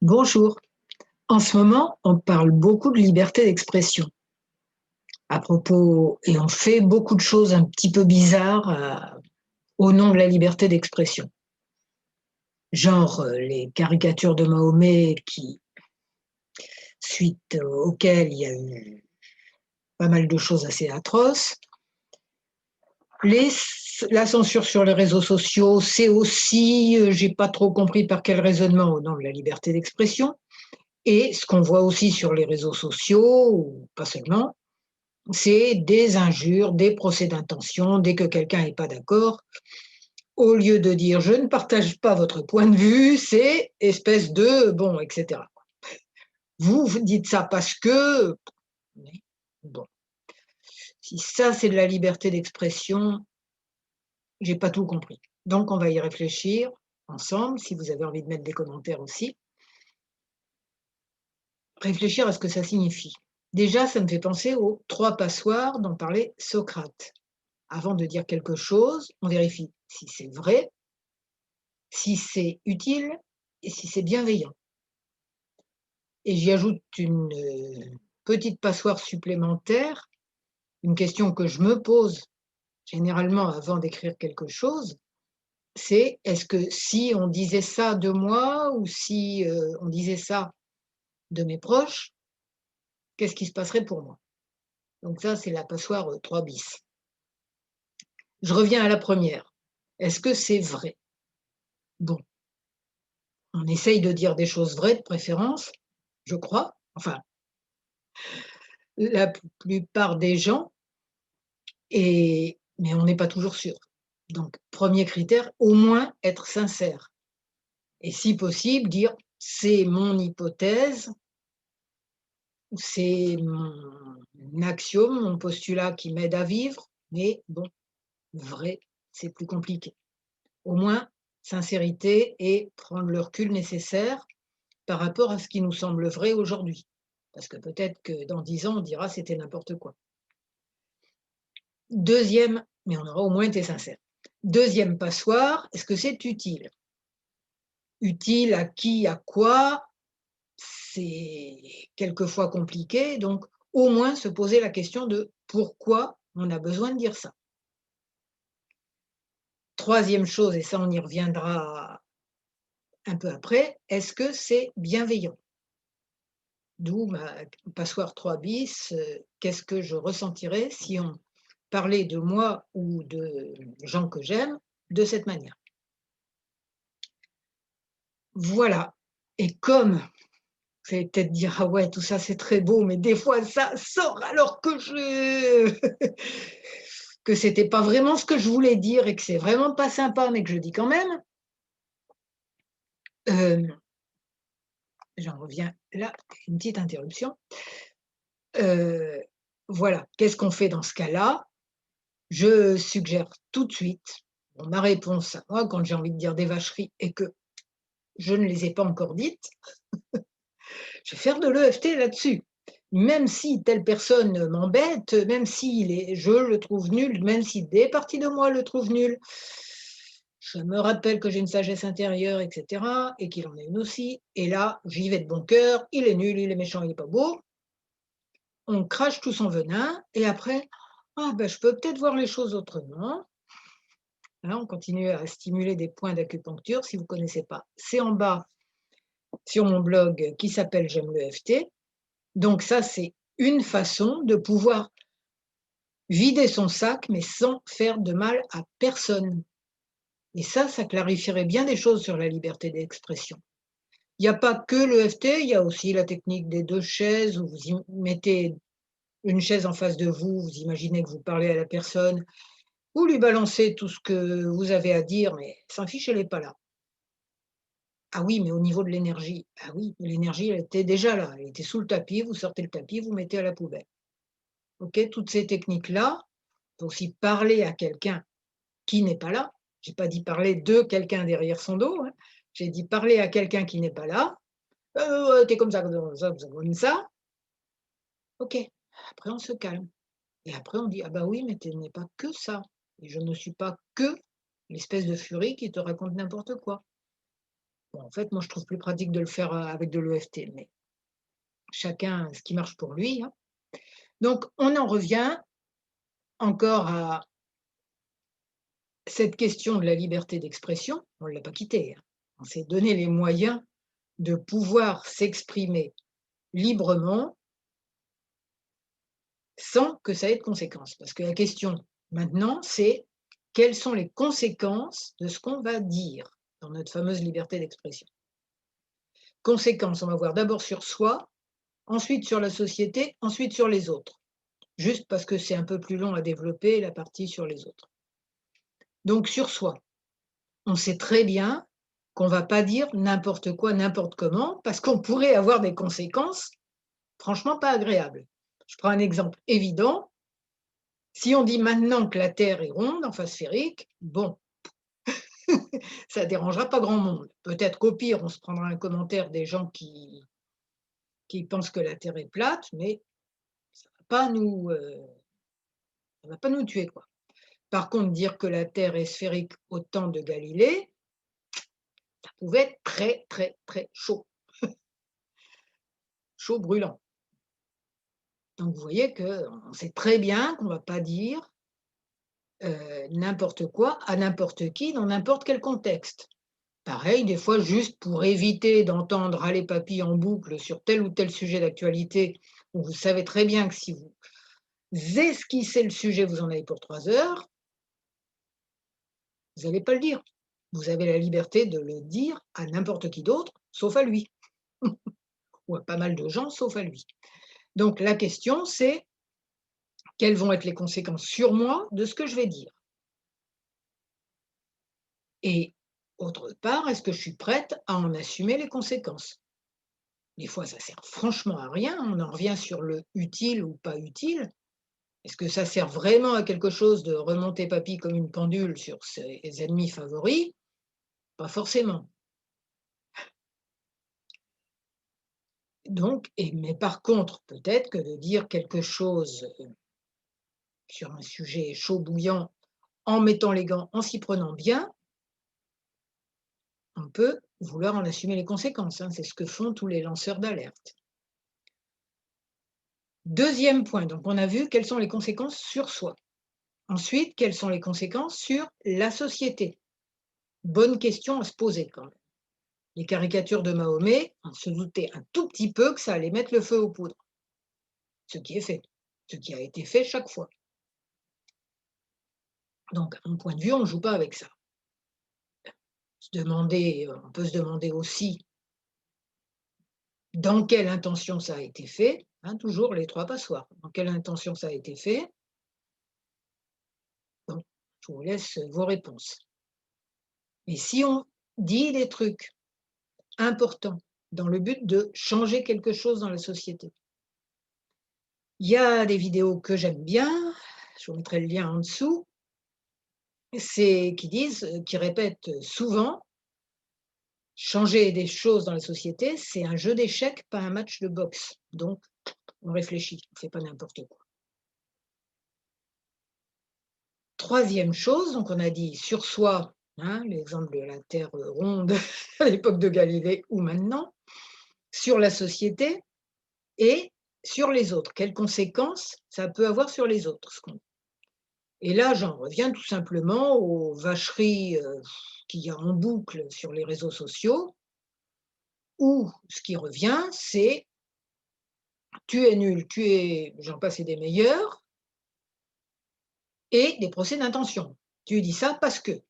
Bonjour. En ce moment, on parle beaucoup de liberté d'expression. À propos, et on fait beaucoup de choses un petit peu bizarres au nom de la liberté d'expression. Genre les caricatures de Mahomet suite auxquelles il y a eu pas mal de choses assez atroces. Les, la censure sur les réseaux sociaux, c'est aussi, j'ai pas trop compris par quel raisonnement au nom de la liberté d'expression. Et ce qu'on voit aussi sur les réseaux sociaux, ou pas seulement, c'est des injures, des procès d'intention, dès que quelqu'un n'est pas d'accord, au lieu de dire je ne partage pas votre point de vue, c'est espèce de bon, etc. Vous dites ça parce que bon, si ça c'est de la liberté d'expression, j'ai pas tout compris. Donc on va y réfléchir ensemble, si vous avez envie de mettre des commentaires aussi. Réfléchir à ce que ça signifie. Déjà, ça me fait penser aux 3 passoires dont parlait Socrate. Avant de dire quelque chose, on vérifie si c'est vrai, si c'est utile et si c'est bienveillant. Et j'y ajoute une petite passoire supplémentaire, une question que je me pose généralement avant d'écrire quelque chose, c'est: est-ce que si on disait ça de moi ou si on disait ça de mes proches, qu'est-ce qui se passerait pour moi? Donc ça, c'est la passoire 3 bis. Je reviens à la première. Est-ce que c'est vrai? Bon, on essaye de dire des choses vraies de préférence, je crois, enfin la plupart des gens, mais on n'est pas toujours sûr. Donc premier critère, au moins être sincère et si possible dire: «C'est mon hypothèse, c'est mon axiome, mon postulat qui m'aide à vivre, mais bon, vrai, c'est plus compliqué». Au moins sincérité et prendre le recul nécessaire par rapport à ce qui nous semble vrai aujourd'hui. Parce que peut-être que dans 10 ans, on dira: «C'était n'importe quoi». Deuxième, mais on aura au moins été sincère. Deuxième passoire, est-ce que c'est utile? Utile à qui, à quoi? C'est quelquefois compliqué, donc au moins se poser la question de pourquoi on a besoin de dire ça. Troisième chose, et ça on y reviendra un peu après, est-ce que c'est bienveillant? D'où ma passoire 3 bis, qu'est-ce que je ressentirais si on parlait de moi ou de gens que j'aime de cette manière? Voilà, et comme vous allez peut-être dire: «Ah ouais, tout ça c'est très beau, mais des fois ça sort alors que je que c'était pas vraiment ce que je voulais dire et que c'est vraiment pas sympa, mais que je dis quand même». Hem, J'en reviens là, une petite interruption. Heu, voilà, qu'est-ce qu'on fait dans ce cas-là? Je suggère tout de suite, bon, ma réponse à moi quand j'ai envie de dire des vacheries et que je ne les ai pas encore dites, je vais faire de l'EFT là-dessus. Même si telle personne m'embête, même si je le trouve nul, même si des parties de moi le trouvent nul, je me rappelle que j'ai une sagesse intérieure, et cetera, et qu'il en a une aussi. Et là, j'y vais de bon cœur. Il est nul, il est méchant, il est pas beau. On crache tout son venin et après, ah ben, je peux peut-être voir les choses autrement. Là, on continue à stimuler des points d'acupuncture. Si vous ne connaissez pas, c'est en bas sur mon blog qui s'appelle J'aime le FT. Donc ça, c'est une façon de pouvoir vider son sac, mais sans faire de mal à personne. Et ça clarifierait bien des choses sur la liberté d'expression. Il n'y a pas que le FT, il y a aussi la technique des 2 chaises où vous mettez une chaise en face de vous, vous imaginez que vous parlez à la personne, vous lui balancez tout ce que vous avez à dire, mais elle s'en fiche, elle est pas là. Ah oui, mais au niveau de l'énergie, ah oui, l'énergie, elle était déjà là, elle était sous le tapis, vous sortez le tapis, vous mettez à la poubelle. OK? Toutes ces techniques-là, faut aussi parler à quelqu'un qui n'est pas là. J'ai pas dit parler de quelqu'un derrière son dos, hein. J'ai dit parler à quelqu'un qui n'est pas là. Tu es comme ça, comme ça, comme ça. OK. Après on se calme et après on dit: «Ah bah oui, mais tu n'es pas que ça et je ne suis pas que l'espèce de furie qui te raconte n'importe quoi». Bon, en fait, moi, je trouve plus pratique de le faire, avec de l'EFT, mais chacun ce qui marche pour lui, hein. Donc on en revient encore à cette question de la liberté d'expression, on ne l'a pas quittée, hein. On s'est donné les moyens de pouvoir s'exprimer librement sans que ça ait de conséquences. Parce que la question maintenant, c'est quelles sont les conséquences de ce qu'on va dire dans notre fameuse liberté d'expression? Conséquences, on va voir d'abord sur soi, ensuite sur la société, ensuite sur les autres. Juste parce que c'est un peu plus long à développer la partie sur les autres. Donc sur soi, on sait très bien qu'on ne va pas dire n'importe quoi, n'importe comment, parce qu'on pourrait avoir des conséquences franchement pas agréables. Je prends un exemple évident. Si on dit maintenant que la Terre est ronde, enfin sphérique, bon, ça dérangera pas grand monde. Peut-être qu'au pire, on se prendra un commentaire des gens qui pensent que la Terre est plate, mais ça va pas nous, ça va pas nous tuer, quoi. Par contre, dire que la Terre est sphérique au temps de Galilée, ça pouvait être très, très, très chaud, chaud brûlant. Donc vous voyez qu'on sait très bien qu'on ne va pas dire, n'importe quoi à n'importe qui dans n'importe quel contexte. Pareil, des fois, juste pour éviter d'entendre «Allez papy» en boucle sur tel ou tel sujet d'actualité, où vous savez très bien que si vous esquissez le sujet, vous en avez pour 3 heures, vous n'allez pas le dire. Vous avez la liberté de le dire à n'importe qui d'autre, sauf à lui, ou à pas mal de gens, sauf à lui. Donc la question, c'est: quelles vont être les conséquences sur moi de ce que je vais dire? Et autre part, est-ce que je suis prête à en assumer les conséquences? Des fois, ça sert franchement à rien, on en revient sur le utile ou pas utile. Est-ce que ça sert vraiment à quelque chose de remonter papy comme une pendule sur ses ennemis favoris? Pas forcément. Donc mais par contre, peut-être que de dire quelque chose, sur un sujet chaud bouillant, en mettant les gants, en s'y prenant bien, on peut vouloir en assumer les conséquences, hein. C'est ce que font tous les lanceurs d'alerte. Deuxième point, donc on a vu quelles sont les conséquences sur soi. Ensuite, quelles sont les conséquences sur la société? Bonne question à se poser quand même. Les caricatures de Mahomet, on se doutait un tout petit peu que ça allait mettre le feu aux poudres, ce qui est fait, ce qui a été fait chaque fois. Donc à mon point de vue, on ne joue pas avec ça. On peut se demander aussi dans quelle intention ça a été fait, hein, toujours les 3 passoires. Dans quelle intention ça a été fait? Bon, je vous laisse vos réponses. Mais si on dit des trucs importants dans le but de changer quelque chose dans la société, il y a des vidéos que j'aime bien, je vous mettrai le lien en dessous, qui répètent souvent: «Changer des choses dans la société, c'est un jeu d'échecs, pas un match de boxe. Donc on réfléchit, on ne fait pas n'importe quoi». Troisième chose, donc on a dit sur soi, hein, l'exemple de la terre, ronde à l'époque de Galilée ou maintenant, sur la société et sur les autres. Quelles conséquences ça peut avoir sur les autres, ce qu'on et là, j'en reviens tout simplement aux vacheries, qu'il y a en boucle sur les réseaux sociaux où ce qui revient, c'est: «Tu es nul, tu es» j'en passe et des meilleurs et des procès d'intention. «Tu dis ça parce que».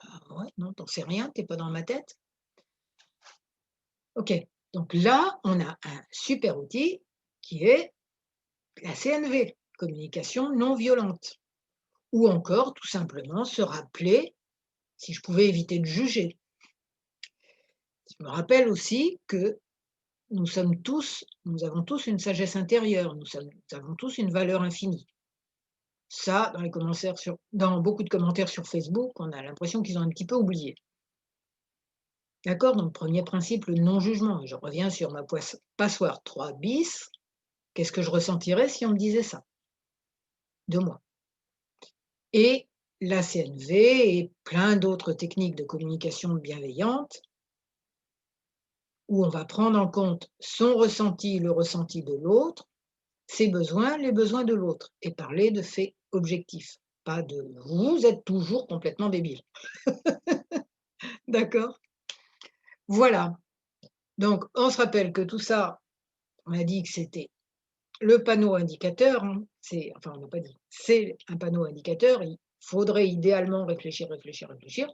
Ah ouais, non, tu en sais rien, tu es pas dans ma tête. OK, donc là, on a un super outil qui est la CNV, communication non violente, ou encore tout simplement se rappeler, si je pouvais éviter de juger. Je me rappelle aussi que nous avons tous une sagesse intérieure, nous avons tous une valeur infinie. Ça, dans beaucoup de commentaires sur Facebook, on a l'impression qu'ils ont un petit peu oublié. D'accord? Donc premier principe, le non-jugement et je reviens sur ma passoire 3 bis. Qu'est-ce que je ressentirais si on me disait ça de moi? Et la CNV et plein d'autres techniques de communication bienveillante où on va prendre en compte son ressenti, le ressenti de l'autre, ses besoins, les besoins de l'autre et parler de faits objectifs, pas de: «Vous êtes toujours complètement débile». D'accord? Voilà, donc on se rappelle que tout ça, on a dit que c'était le panneau indicateur, hein, c'est enfin on n'a pas dit, c'est un panneau indicateur, il faudrait idéalement réfléchir, réfléchir, réfléchir.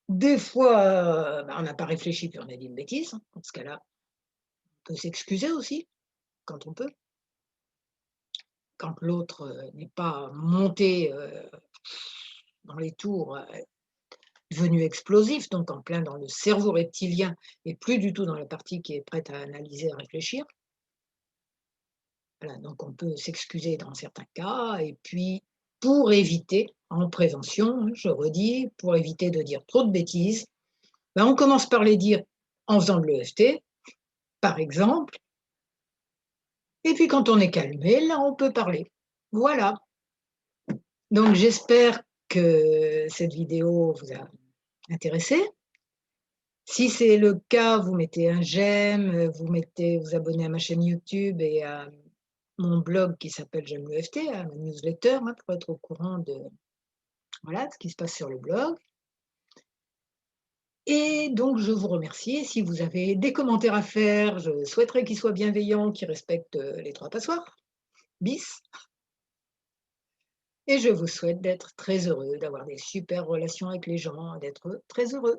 Des fois, bah, on n'a pas réfléchi puis on a dit une bêtise, hein. Dans ce cas-là, on peut s'excuser aussi, quand on peut. Quand l'autre, n'est pas monté, dans les tours, devenu explosif, donc en plein dans le cerveau reptilien et plus du tout dans la partie qui est prête à analyser, à réfléchir. Voilà, donc on peut s'excuser dans certains cas et puis pour éviter, en prévention, hein, je redis, pour éviter de dire trop de bêtises, ben, on commence par les dire en faisant de l'EFT, par exemple, et puis quand on est calmé, là, on peut parler. Voilà, donc j'espère que cette vidéo vous a intéressé. Si c'est le cas, vous mettez un j'aime, vous abonnez à ma chaîne YouTube et à mon blog qui s'appelle J'aime l'EFT, à ma newsletter, hein, pour être au courant de voilà, ce qui se passe sur le blog et donc je vous remercie et si vous avez des commentaires à faire, je souhaiterais qu'ils soient bienveillants, qu'ils respectent, les 3 passoires, bis et je vous souhaite d'être très heureux, d'avoir des super relations avec les gens, d'être très heureux.